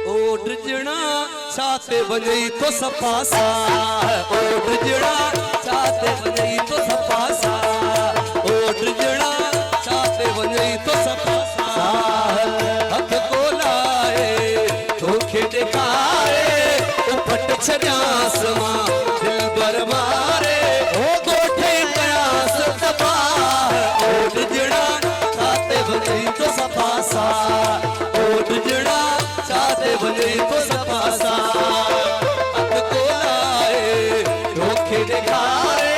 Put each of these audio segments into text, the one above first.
ओढ़जना छाते बजई तो सपासा, ओढ़जना छाते बजई तो सपासा, ओढ़जना छाते बजई तो सपासा। हथ को लाए धोखे दिखाए उपट छजास मां दिल बर मारे ओ गोठे कयास तबाह। ओढ़जना छाते बजई तो सपासा, ओढ़जना छाते बजई तो सपासा। हथ को लाए धोखे दिखाए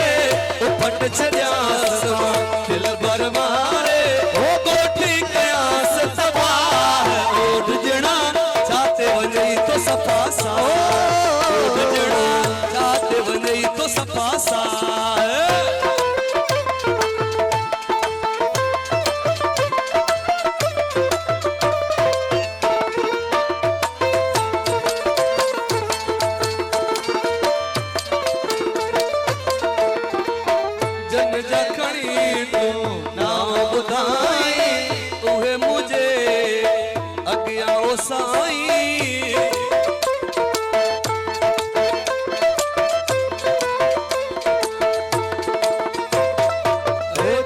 उपट छजास मां दिल बर मारे ओ गोठी कयास तबाह। ओढ़जना छाते बजई तो सपासा, ओढ़जना छाते बजई तो सपासा। जन जखणी तू नाम बुधाई उहे मुझे अगिया ओ साईं।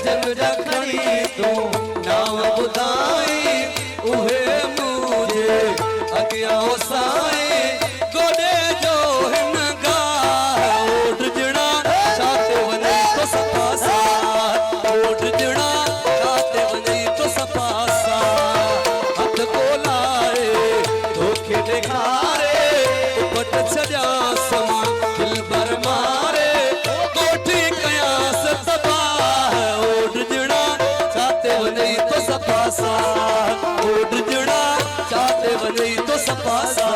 जन जखणी तू नाम बुधाई उहे मुझे अगिया ओ साईं। गोडे जो हिन गाह ओढ़जना छाते वञई तो सपासा, ओढ़जना छाते वञई तो सपासा। हथ को लाए धोखे दिखारे उपट छजास मां दिल बर मारे गोठी कयास तबाह। ओढ़जना छाते वञई तो सपासा, ओढ़जना छाते वञई तो सपासा।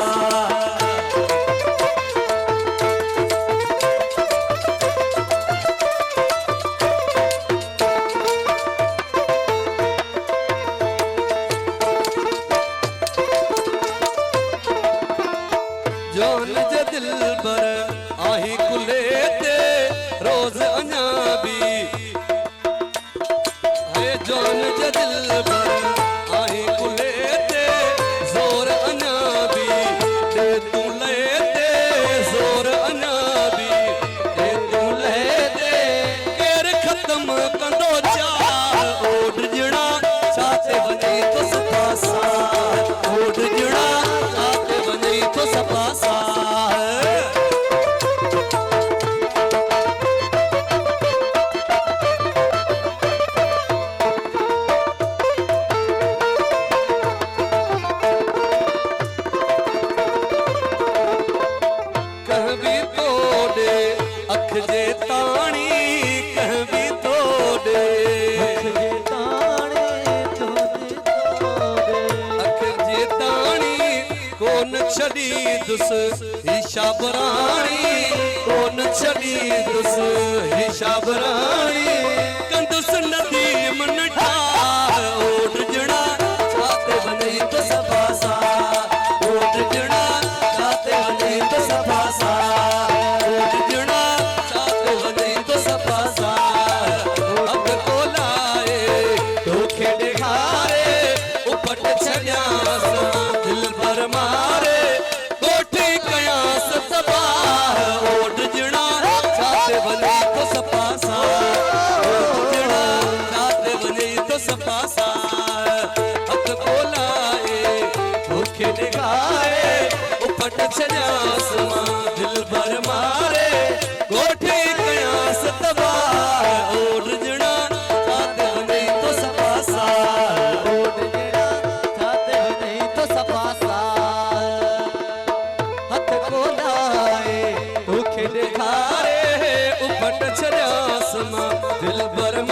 जोन जे दिल बर आही कुले ते रोज अञा भी है। जोन जे दिल बर आही कुले ते जोर अञा भी दे तू ले ते जोर अञा भी दे तू ले ते केर खत्म कंदो चाह। ओढ़जना छाते वञई तो सपासा, ओढ़जना छाते वञई तो सपासा। कहवी तोड़े अख जे ताणी, कहवी तोड़े अख जे ताणी, अख जे ताणी कोन छड़ी दुस हिशाब राणी, कोन छड़ी दुस हिशाब राणी। कंदुस नदी मन ठाह ओढ़जना छाते वञई तो सपासा, ओढ़जना छाते वञई तो सपासा, ओढ़जना छाते वञई तो सपासा। हथ को लाए धोखे दिखारे उपट छजास दिल भर मारे गोठी कयास तबाह। ओढ़जना छाते वञई तो सपासा, ओढ़जना छाते वञई तो सपासा। हथ को लाए धोखे दिखाए उपट छजास मां दिल भर मारे गोठी कयास तबाह। ओढ़जना छाते वञई तो सपासा, ओढ़जना छाते वञई तो सपासा। हथ को लाए धोखे दिखारे उपट छजास मां दिल भर